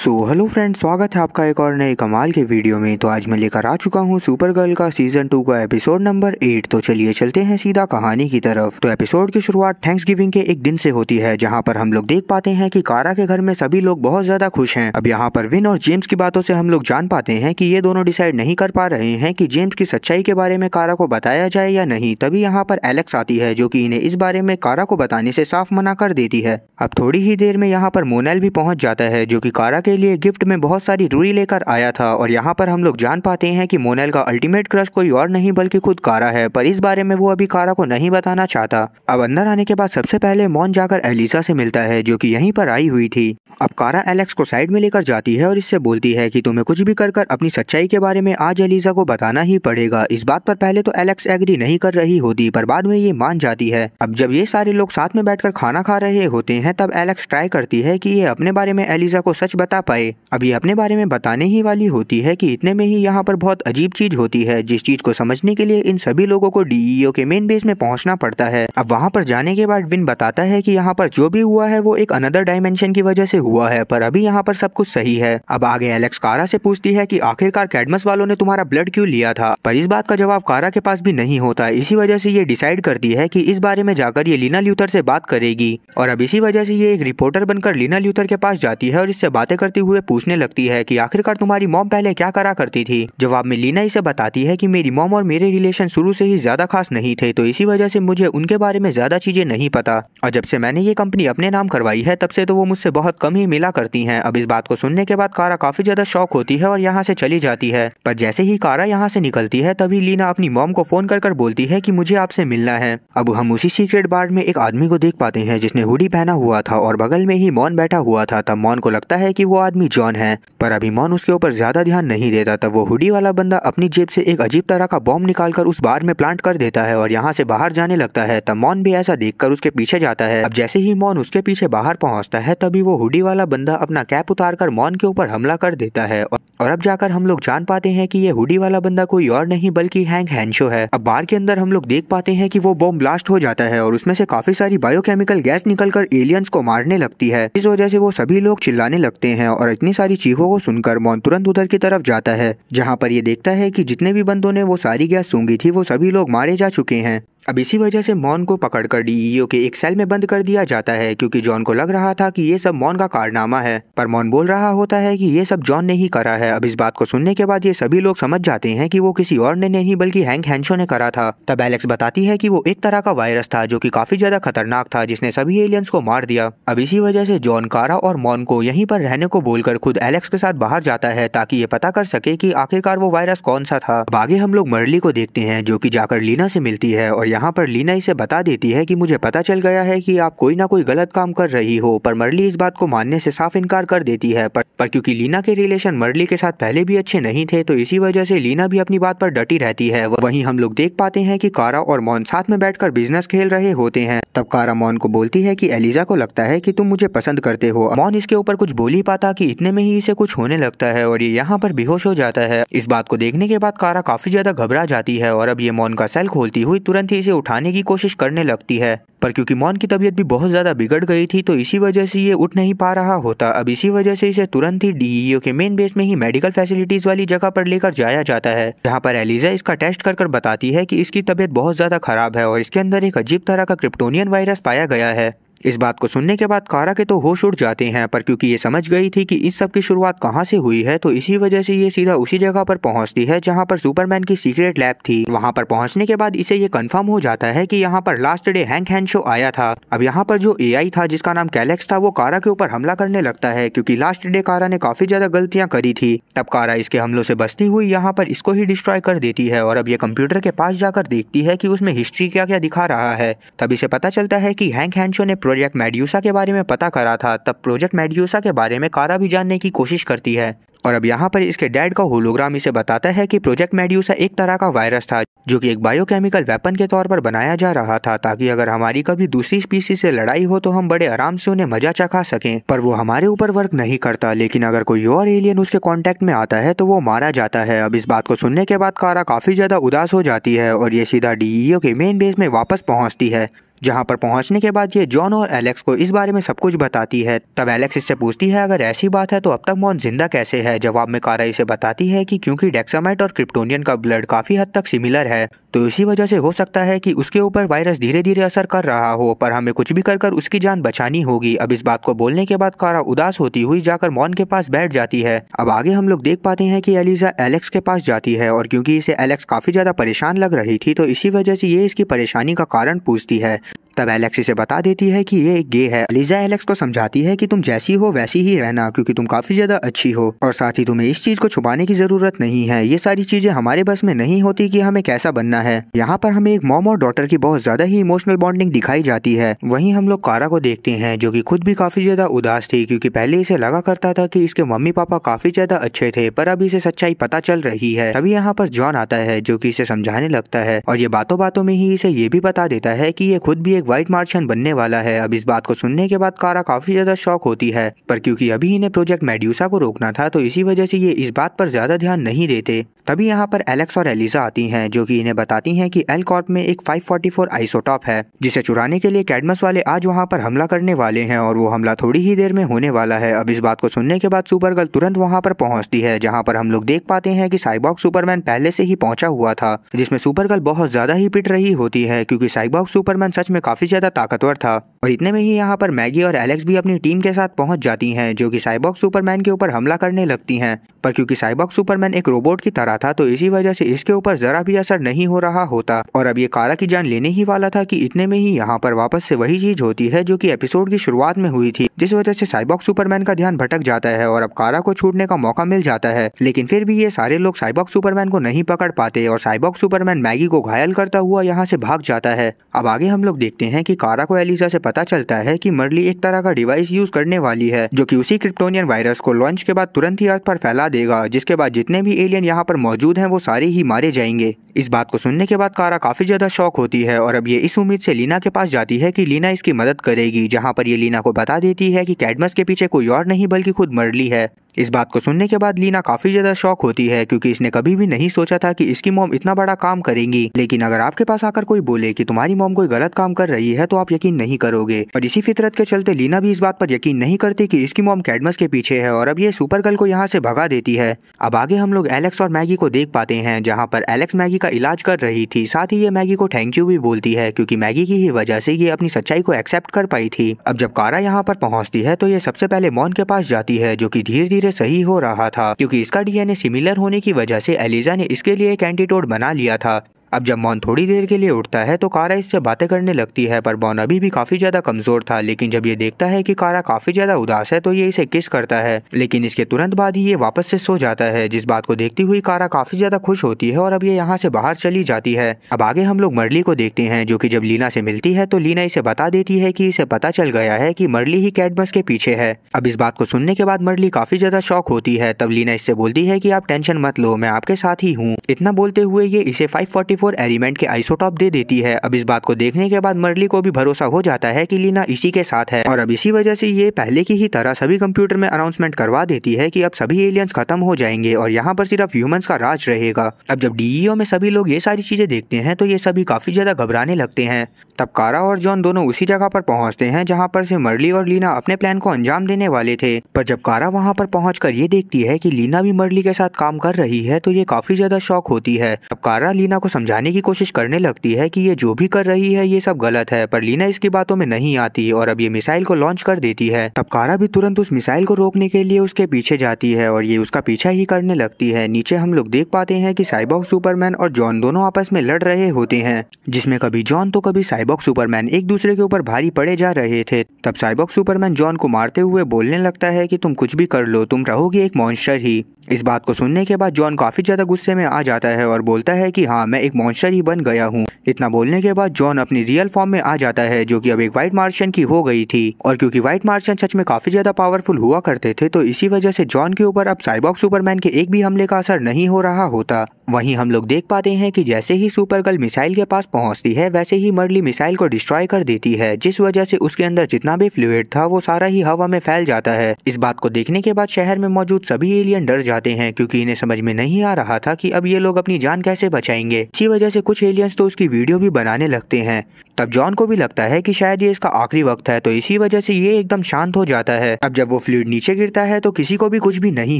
Hello friends, स्वागत है आपका एक और नए कमाल के वीडियो में। तो आज मैं लेकर आ चुका हूँ सुपर गर्ल का सीजन 2 का एपिसोड नंबर 8। तो चलिए चलते हैं सीधा कहानी की तरफ। तो एपिसोड की शुरुआत थैंक्सगिविंग के एक दिन से होती है, जहाँ पर हम लोग देख पाते हैं कि कारा के घर में सभी लोग बहुत ज्यादा खुश हैं। अब यहाँ पर विन और जेम्स की बातों से हम लोग जान पाते हैं कि ये दोनों डिसाइड नहीं कर पा रहे हैं कि जेम्स की सच्चाई के बारे में कारा को बताया जाए या नहीं। तभी यहाँ पर एलेक्स आती है, जो कि इन्हें इस बारे में कारा को बताने से साफ मना कर देती है। अब थोड़ी ही देर में यहाँ पर मोनेल भी पहुंच जाता है, जो कि कारा के लिए गिफ्ट में बहुत सारी रुई लेकर आया था। और यहाँ पर हम लोग जान पाते हैं कि मोनेल का अल्टीमेट क्रश कोई और नहीं बल्कि खुद कारा है, पर इस बारे में वो अभी कारा को नहीं बताना चाहता। अब अंदर आने के बाद सबसे पहले मॉन जाकर एलिसा से मिलता है, जो कि यहीं पर आई हुई थी। अब कारा एलेक्स को साइड में लेकर जाती है और इससे बोलती है कि तुम्हें कुछ भी कर अपनी सच्चाई के बारे में आज एलिसा को बताना ही पड़ेगा। इस बात पर पहले तो एलेक्स एग्री नहीं कर रही होती, पर बाद में ये मान जाती है। अब जब ये सारे लोग साथ में बैठकर खाना खा रहे होते हैं, तब एलेक्स ट्राई करती है कि ये अपने बारे में एलिसा को सच बता पाए। अब ये अपने बारे में बताने ही वाली होती है कि इतने में ही यहाँ पर बहुत अजीब चीज होती है, जिस चीज को समझने के लिए इन सभी लोगों को डीईओ के मेन बेस में पहुंचना पड़ता है। अब वहाँ पर जाने के बाद विन बताता है कि यहाँ पर जो भी हुआ है वो एक अनदर डायमेंशन की वजह से हुआ है, पर अभी यहाँ पर सब कुछ सही है। अब आगे एलेक्स कारा से पूछती है कि आखिरकार कैडमस वालों ने तुम्हारा ब्लड क्यों लिया था, पर इस बात का जवाब कारा के पास भी नहीं होता। इसी वजह से ये डिसाइड करती है कि इस बारे में जाकर ये लीना ल्यूथर से बात करेगी। और अब इसी वजह से ये एक रिपोर्टर बनकर लीना ल्यूथर के पास जाती है और इससे बातें करते हुए पूछने लगती है कि आखिरकार तुम्हारी मॉम पहले क्या करा करती थी। जवाब में लीना इसे बताती है कि मेरी मॉम और मेरे रिलेशन शुरू से ही ज्यादा खास नहीं थे, तो इसी वजह से मुझे उनके बारे में ज्यादा चीजें नहीं पता। और जब से मैंने ये कंपनी अपने नाम करवाई है, तब से तो वो मुझसे बहुत कम ही मिला करती हैं। अब इस बात को सुनने के बाद कारा काफी ज्यादा शॉक होती है और यहाँ से चली जाती है। पर जैसे ही कारा यहाँ से निकलती है, तभी लीना अपनी मॉम को फोन कर बोलती है कि मुझे आपसे मिलना है। अब हम उसी सीक्रेट बार में एक आदमी को देख पाते हैं, जिसने हुडी पहना हुआ था और बगल में ही मॉन बैठा हुआ था। तब मॉन को लगता है कि वो आदमी जॉन है, पर अभी मॉन उसके ऊपर ज्यादा ध्यान नहीं देता। तब वो हुडी वाला बंदा अपनी जेब से एक अजीब तरह का बॉम्ब निकालकर उस बार में प्लांट कर देता है और यहाँ से बाहर जाने लगता है। तब मॉन भी ऐसा देखकर उसके पीछे जाता है। अब जैसे ही मॉन उसके पीछे बाहर पहुंचता है, तभी वो हुडी वाला बंदा अपना कैप उतारकर मॉन के ऊपर हमला कर देता है। और अब जाकर हम लोग जान पाते हैं कि ये हुडी वाला बंदा कोई और नहीं बल्कि हैंक हेंशो है। अब बार के अंदर हम लोग देख पाते हैं कि वो बॉम्ब ब्लास्ट हो जाता है और उसमें से काफी सारी बायोकेमिकल गैस निकलकर एलियंस को मारने लगती है। इस वजह से वो सभी लोग चिल्लाने लगते हैं और इतनी सारी चीखों को सुनकर मॉन तुरंत उधर की तरफ जाता है, जहाँ पर ये देखता है कि जितने भी बंदों ने वो सारी गैस सूंघी थी, वो सभी लोग मारे जा चुके हैं। अब इसी वजह से मॉन को पकड़कर डीईओ के एक सेल में बंद कर दिया जाता है, क्योंकि जॉन को लग रहा था कि ये सब मॉन का कारनामा है, पर मॉन बोल रहा होता है कि ये सब जॉन ने ही करा है। अब इस बात को सुनने के बाद ये सभी लोग समझ जाते हैं कि वो किसी और ने नहीं बल्कि हैंक हेंशो ने करा था। तब एलेक्स बताती है कि वो एक तरह का वायरस था, जो कि काफी ज्यादा खतरनाक था, जिसने सभी एलियंस को मार दिया। अब इसी वजह से जॉन कारा और मॉन को यहीं पर रहने को बोलकर खुद एलेक्स के साथ बाहर जाता है, ताकि ये पता कर सके कि आखिरकार वो वायरस कौन सा था। अब आगे हम लोग मर्ली को देखते हैं, जो कि जाकर लीना से मिलती है और यहाँ पर लीना इसे बता देती है कि मुझे पता चल गया है कि आप कोई ना कोई गलत काम कर रही हो। पर मर्ली इस बात को मानने से साफ इनकार कर देती है। पर क्योंकि लीना के रिलेशन मर्ली के साथ पहले भी अच्छे नहीं थे, तो इसी वजह से लीना भी अपनी बात पर डटी रहती है। वहीं हम लोग देख पाते हैं कि कारा और मॉन साथ में बैठकर बिजनेस खेल रहे होते हैं। तब कारा मॉन को बोलती है कि एलिजा को लगता है कि तुम मुझे पसंद करते हो। मॉन इसके ऊपर कुछ बोल ही पाता कि इतने में ही इसे कुछ होने लगता है और ये यहाँ पर बेहोश हो जाता है। इस बात को देखने के बाद कारा काफी ज्यादा घबरा जाती है और अब ये मॉन का सेल खोलती हुई तुरंत ही इसे उठाने की कोशिश करने लगती है। पर क्योंकि मॉन की तबीयत भी बहुत ज्यादा बिगड़ गई थी, तो इसी वजह से ये उठ नहीं पा रहा होता। अब इसी वजह से इसे तुरंत ही डीईओ के मेन बेस में ही मेडिकल फैसिलिटीज वाली जगह पर लेकर जाया जाता है, जहाँ पर एलिजा इसका टेस्ट कर बताती है कि इसकी तबीयत बहुत ज्यादा खराब है और इसके अंदर एक अजीब तरह का क्रिप्टोनियन वायरस पाया गया है। इस बात को सुनने के बाद कारा के तो होश उड़ जाते हैं, पर क्योंकि ये समझ गई थी कि इस सब की शुरुआत कहाँ से हुई है, तो इसी वजह से ये सीधा उसी जगह पर पहुंचती है जहां पर सुपरमैन की सीक्रेट लैब थी। वहां पर पहुंचने के बाद इसे ये कंफर्म हो जाता है कि यहाँ पर लास्ट डे हैंक हेंशो आया था। अब यहाँ पर जो एआई था, जिसका नाम कैलेक्स था, वो कारा के ऊपर हमला करने लगता है, क्योंकि लास्ट डे कारा ने काफी ज्यादा गलतियां करी थी। तब कारा इसके हमलों से बचती हुई यहाँ पर इसको ही डिस्ट्रॉय कर देती है और अब ये कंप्यूटर के पास जाकर देखती है कि उसमें हिस्ट्री क्या क्या दिखा रहा है। तब इसे पता चलता है कि हैंक हेंशो ने प्रोजेक्ट मेड्यूसा के बारे में पता करा था। तब प्रोजेक्ट मेड्यूसा के बारे में कारा भी जानने की कोशिश करती है और अब यहाँ पर इसके डैड का होलोग्राम इसे बताता है कि प्रोजेक्ट मेड्यूसा एक तरह का वायरस था, जो कि एक बायोकेमिकल वेपन के तौर पर बनाया जा रहा था, ताकि अगर हमारी कभी दूसरी स्पीसीज से लड़ाई हो तो हम बड़े आराम से उन्हें मजा चखा सकें। पर वो हमारे ऊपर वर्क नहीं करता, लेकिन अगर कोई और एलियन उसके कांटेक्ट में आता है तो वो मारा जाता है। अब इस बात को सुनने के बाद कारा काफी ज्यादा उदास हो जाती है और ये सीधा डीईओ के मेन बेस में वापस पहुंचती है। जहाँ पर पहुँचने के बाद ये जॉन और एलेक्स को इस बारे में सब कुछ बताती है। तब एलेक्स इससे पूछती है अगर ऐसी बात है तो अब तक मॉन जिंदा कैसे है। जवाब में कारा इसे बताती है कि क्योंकि डेक्सामाइट और क्रिप्टोनियन का ब्लड काफी हद तक सिमिलर है, तो इसी वजह से हो सकता है कि उसके ऊपर वायरस धीरे धीरे असर कर रहा हो, पर हमें कुछ भी कर उसकी जान बचानी होगी। अब इस बात को बोलने के बाद कारा उदास होती हुई जाकर मॉन के पास बैठ जाती है। अब आगे हम लोग देख पाते हैं कि एलिजा एलेक्स के पास जाती है और क्योंकि इसे एलेक्स काफी ज्यादा परेशान लग रही थी तो इसी वजह से ये इसकी परेशानी का कारण पूछती है। तब एलेक्स इसे बता देती है कि ये एक गे है। एलिजा एलेक्स को समझाती है कि तुम जैसी हो वैसी ही रहना, क्योंकि तुम काफी ज्यादा अच्छी हो और साथ ही तुम्हें इस चीज को छुपाने की जरूरत नहीं है। ये सारी चीजें हमारे बस में नहीं होती कि हमें कैसा बनना है। यहाँ पर हमें एक मॉम और डॉटर की बहुत ज्यादा ही इमोशनल बॉन्डिंग दिखाई जाती है। वहीं हम लोग कारा को देखते हैं जो कि खुद भी काफी ज्यादा उदास थी, क्योंकि पहले इसे लगा करता था कि इसके मम्मी पापा काफी ज्यादा अच्छे थे, पर अब इसे सच्चाई पता चल रही है। तभी यहाँ पर जॉन आता है जो कि इसे समझाने लगता है और ये बातों बातों में ही इसे ये भी बता देता है कि ये खुद भी एक व्हाइट मार्शियन बनने वाला है। अब इस बात को सुनने के बाद कारा काफी ज्यादा शॉक होती है, पर क्योंकि अभी इन्हें प्रोजेक्ट मेड्यूसा को रोकना था तो इसी वजह से ये इस बात पर ज्यादा ध्यान नहीं देते। तभी यहाँ पर एलेक्स और एलिजा आती हैं जो कि इन्हें बताती हैं कि एल कॉर्प में एक 544 आइसोटॉप है जिसे चुराने के लिए कैडमस वाले आज वहाँ पर हमला करने वाले हैं और वो हमला थोड़ी ही देर में होने वाला है। अब इस बात को सुनने के बाद सुपरगर्ल तुरंत वहाँ पर पहुँचती है, जहाँ पर हम लोग देख पाते हैं कि साइबॉर्ग सुपरमैन पहले से ही पहुंचा हुआ था, जिसमें सुपरगर्ल बहुत ज्यादा ही पिट रही होती है क्योंकि साइबॉर्ग सुपरमैन सच में काफी ज्यादा ताकतवर था। और इतने में ही यहाँ पर मैगी और एलेक्स भी अपनी टीम के साथ पहुंच जाती हैं जो कि साइबॉर्ग सुपरमैन के ऊपर हमला करने लगती हैं, पर क्योंकि साइबॉर्ग सुपरमैन एक रोबोट की तरह था तो इसी वजह से इसके ऊपर जरा भी असर नहीं हो रहा होता और अब ये कारा की जान लेने ही वाला था कि इतने में ही यहाँ पर वापस से वही चीज होती है जो कि एपिसोड की शुरुआत में हुई थी, जिस वजह से साइबॉर्ग सुपरमैन का ध्यान भटक जाता है और अब कारा को छूटने का मौका मिल जाता है। लेकिन फिर भी ये सारे लोग साइबॉर्ग सुपरमैन को नहीं पकड़ पाते और साइबॉर्ग सुपरमैन मैगी को घायल करता हुआ यहाँ से भाग जाता है। अब आगे हम लोग देखते हैं कि कारा को एलिजा से पता चलता है कि मर्ली एक तरह का डिवाइस यूज करने वाली है जो कि उसी क्रिप्टोनियन वायरस को लॉन्च के बाद तुरंत ही अर्थ पर फैला देगा, जिसके बाद जितने भी एलियन यहाँ पर मौजूद हैं वो सारे ही मारे जाएंगे। इस बात को सुनने के बाद कारा काफी ज्यादा शॉक होती है और अब ये इस उम्मीद से लीना के पास जाती है कि लीना इसकी मदद करेगी, जहाँ पर ये लीना को बता देती है कि कैडमस के पीछे कोई और नहीं बल्कि खुद मर्ली है। इस बात को सुनने के बाद लीना काफी ज्यादा शॉक होती है क्योंकि इसने कभी भी नहीं सोचा था कि इसकी मॉम इतना बड़ा काम करेंगी। लेकिन अगर आपके पास आकर कोई बोले कि तुम्हारी मॉम कोई गलत काम कर रही है तो आप यकीन नहीं करोगे, और इसी फितरत के चलते लीना भी इस बात पर यकीन नहीं करती कि इसकी मॉम कैडमस के पीछे है और अब ये सुपरगर्ल को यहाँ से भगा देती है। अब आगे हम लोग एलेक्स और मैगी को देख पाते हैं, जहाँ पर एलेक्स मैगी का इलाज कर रही थी, साथ ही ये मैगी को थैंक यू भी बोलती है क्योंकि मैगी की ही वजह से ये अपनी सच्चाई को एक्सेप्ट कर पाई थी। अब जब कारा यहाँ पर पहुँचती है तो ये सबसे पहले मॉन के पास जाती है जो कि धीरे धीरे सही हो रहा था क्योंकि इसका डीएनए सिमिलर होने की वजह से एलिजा ने इसके लिए एक एंटीडोट बना लिया था। अब जब मॉन थोड़ी देर के लिए उठता है तो कारा इससे बातें करने लगती है, पर मॉन अभी भी काफी ज्यादा कमजोर था। लेकिन जब ये देखता है कि कारा काफी ज्यादा उदास है तो ये इसे किस करता है, लेकिन इसके तुरंत बाद ही ये वापस से सो जाता है, जिस बात को देखती हुई कारा काफी ज्यादा खुश होती है और अब ये यहाँ से बाहर चली जाती है। अब आगे हम लोग मर्ली को देखते हैं जो कि जब लीना से मिलती है तो लीना इसे बता देती है कि इसे पता चल गया है कि मर्ली ही कैडमस के पीछे है। अब इस बात को सुनने के बाद मर्ली काफी ज्यादा शॉक होती है। तब लीना इससे बोलती है कि आप टेंशन मत लो, मैं आपके साथ ही हूँ। इतना बोलते हुए ये इसे 544 एलिमेंट के आइसोटॉप दे देती है। अब इस बात को देखने के बाद मर्ली को भी भरोसा हो जाता है कि लीना इसी के साथ है और अब इसी वजह से ये पहले की ही तरह सभी कंप्यूटर में अनाउंसमेंट करवा देती है कि अब सभी एलियंस खत्म हो जाएंगे और यहाँ पर सिर्फ ह्यूमंस का राज रहेगा। अब जब डीईओ में सभी लोग ये सारी चीजें देखते हैं तो ये सभी काफी ज्यादा घबराने लगते हैं। तब कारा और जॉन दोनों उसी जगह पर पहुंचते हैं जहां पर से मर्ली और लीना अपने प्लान को अंजाम देने वाले थे, पर जब कारा वहां पर पहुंचकर ये देखती है कि लीना भी मर्ली के साथ काम कर रही है तो ये काफी ज्यादा शॉक होती है। अब कारा लीना को समझाने की कोशिश करने लगती है कि ये जो भी कर रही है ये सब गलत है, पर लीना इसकी बातों में नहीं आती और अब ये मिसाइल को लॉन्च कर देती है। तब कारा भी तुरंत उस मिसाइल को रोकने के लिए उसके पीछे जाती है और ये उसका पीछा ही करने लगती है। नीचे हम लोग देख पाते हैं कि साइबॉर्ग सुपरमैन और जॉन दोनों आपस में लड़ रहे होते हैं, जिसमें कभी जॉन तो कभी साइबॉर्ग सुपरमैन एक दूसरे के ऊपर भारी पड़े जा रहे थे। तब साइबॉर्ग सुपरमैन जॉन को मारते हुए बोलने लगता है कि तुम कुछ भी कर लो, तुम रहोगे एक मॉन्स्टर ही। इस बात को सुनने के बाद जॉन काफी ज्यादा गुस्से में आ जाता है और बोलता है कि हाँ, मैं एक मॉन्स्टर ही बन गया हूँ। इतना बोलने के बाद जॉन अपनी रियल फॉर्म में आ जाता है जो कि अब एक व्हाइट मार्शियन की हो गई थी, और क्योंकि व्हाइट मार्शियन सच में काफी ज्यादा पावरफुल हुआ करते थे तो इसी वजह से जॉन के ऊपर अब साइबॉर्ग सुपरमैन के एक भी हमले का असर नहीं हो रहा होता। वहीं हम लोग देख पाते हैं कि जैसे ही सुपर गर्ल मिसाइल के पास पहुंचती है वैसे ही मर्ली मिसाइल को डिस्ट्रॉय कर देती है, जिस वजह से उसके अंदर जितना भी फ्लूइड था वो सारा ही हवा में फैल जाता है। इस बात को देखने के बाद शहर में मौजूद सभी एलियन डर जाते हैं क्योंकि इन्हें समझ में नहीं आ रहा था कि अब ये लोग अपनी जान कैसे बचाएंगे। इसी वजह से कुछ एलियंस तो उसकी वीडियो भी बनाने लगते हैं। तब जॉन को भी लगता है कि शायद ये इसका आखिरी वक्त है, तो इसी वजह से ये एकदम शांत हो जाता है। अब जब वो फ्लूइड नीचे गिरता है तो किसी को भी कुछ भी नहीं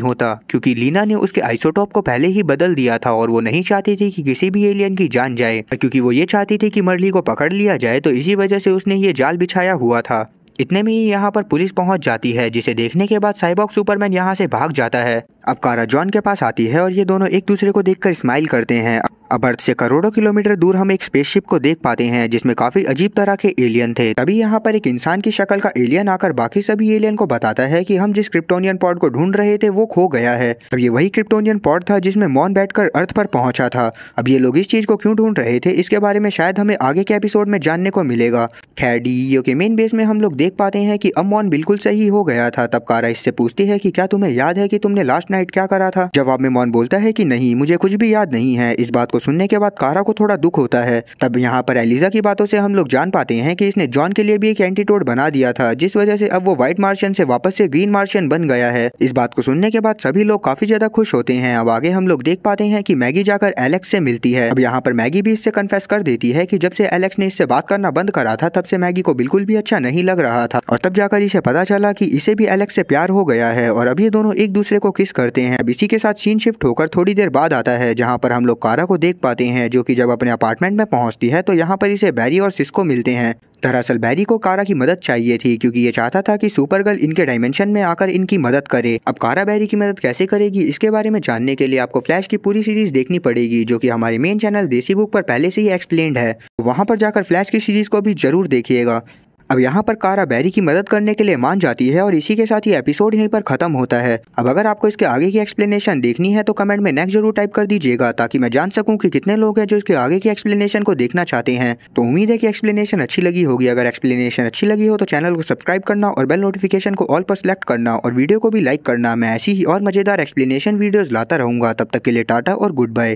होता क्योंकि लीना ने उसके आइसोटोप को पहले ही बदल दिया था और वो नहीं चाहती थी कि किसी भी एलियन की जान जाए, क्योंकि वो ये चाहती थी कि मर्ली को पकड़ लिया जाए, तो इसी वजह से उसने ये जाल बिछाया हुआ था। इतने में ही यहाँ पर पुलिस पहुंच जाती है, जिसे देखने के बाद साइबॉर्ग सुपरमैन यहाँ से भाग जाता है। अब कारा जॉन के पास आती है और ये दोनों एक दूसरे को देखकर स्माइल करते हैं। अब अर्थ से करोड़ों किलोमीटर दूर हम एक स्पेसशिप को देख पाते हैं जिसमें काफी अजीब तरह के एलियन थे। तभी यहाँ पर एक इंसान की शक्ल का एलियन आकर बाकी सभी एलियन को बताता है कि हम जिस क्रिप्टोनियन पॉड को ढूंढ रहे थे वो खो गया है। अब ये वही क्रिप्टोनियन पॉड था जिसमें मॉन बैठकर अर्थ पर पहुंचा था। अब ये लोग इस चीज को क्यों ढूंढ रहे थे इसके बारे में शायद हमें आगे के एपिसोड में जानने को मिलेगा। खैर डीईओ के मेन बेस में हम लोग देख पाते हैं कि अब मॉन बिल्कुल सही हो गया था। तब कारा इससे पूछती है कि क्या तुम्हें याद है कि तुमने लास्ट नाइट क्या करा था। जवाब में मॉन बोलता है कि नहीं, मुझे कुछ भी याद नहीं है। इस बात को सुनने के बाद कारा को थोड़ा दुख होता है। तब यहाँ पर एलिजा की बातों से हम लोग जान पाते हैं कि इसने जॉन के लिए भी एक एंटीटोड बना दिया था, जिस वजह से अब वो व्हाइट मार्शियन से वापस से ग्रीन मार्शियन बन गया है। इस बात को सुनने के बाद सभी लोग काफी ज्यादा खुश होते हैं। अब आगे हम लोग देख पाते हैं कि मैगी जाकर एलेक्स से मिलती है। अब यहाँ पर मैगी भी इससे कन्फेस कर देती है कि जब से एलेक्स ने इससे बात करना बंद करा था तब से मैगी को बिल्कुल भी अच्छा नहीं लग रहा था, और तब जाकर इसे पता चला कि इसे भी एलेक्स से प्यार हो गया है और अब ये दोनों एक दूसरे को किस करते हैं। अब इसी के साथ सीन शिफ्ट होकर थोड़ी देर बाद आता है जहाँ पर हम लोग कारा को देख पाते हैं जो कि जब अपने अपार्टमेंट में पहुंचती है तो यहाँ पर इसे बैरी और सिस्को मिलते हैं। दरअसल बैरी को कारा की मदद चाहिए थी क्योंकि ये चाहता था कि सुपर गर्ल इनके डायमेंशन में आकर इनकी मदद करे। अब कारा बैरी की मदद कैसे करेगी इसके बारे में जानने के लिए आपको फ्लैश की पूरी सीरीज देखनी पड़ेगी, जो कि हमारे मेन चैनल देसी बुक पर पहले से ही एक्सप्लेन्ड है। वहां पर जाकर फ्लैश की सीरीज को भी जरूर देखिएगा। अब यहाँ पर कारा बैरी की मदद करने के लिए मान जाती है और इसी के साथ ये एपिसोड यहीं पर खत्म होता है। अब अगर आपको इसके आगे की एक्सप्लेनेशन देखनी है तो कमेंट में नेक्स्ट जरूर टाइप कर दीजिएगा ताकि मैं जान सकूं कि कितने लोग हैं जो इसके आगे की एक्सप्लेनेशन को देखना चाहते हैं। तो उम्मीद है कि एक्सप्लेनेशन अच्छी लगी होगी। अगर एक्सप्लेनेशन अच्छी लगी हो तो चैनल को सब्सक्राइब करना और बेल नोटिफिकेशन को ऑल पर सेलेक्ट करना और वीडियो को भी लाइक करना। मैं ऐसी ही और मजेदार एक्सप्लेनेशन वीडियोज लाता रहूंगा। तब तक के लिए टाटा और गुड बाय।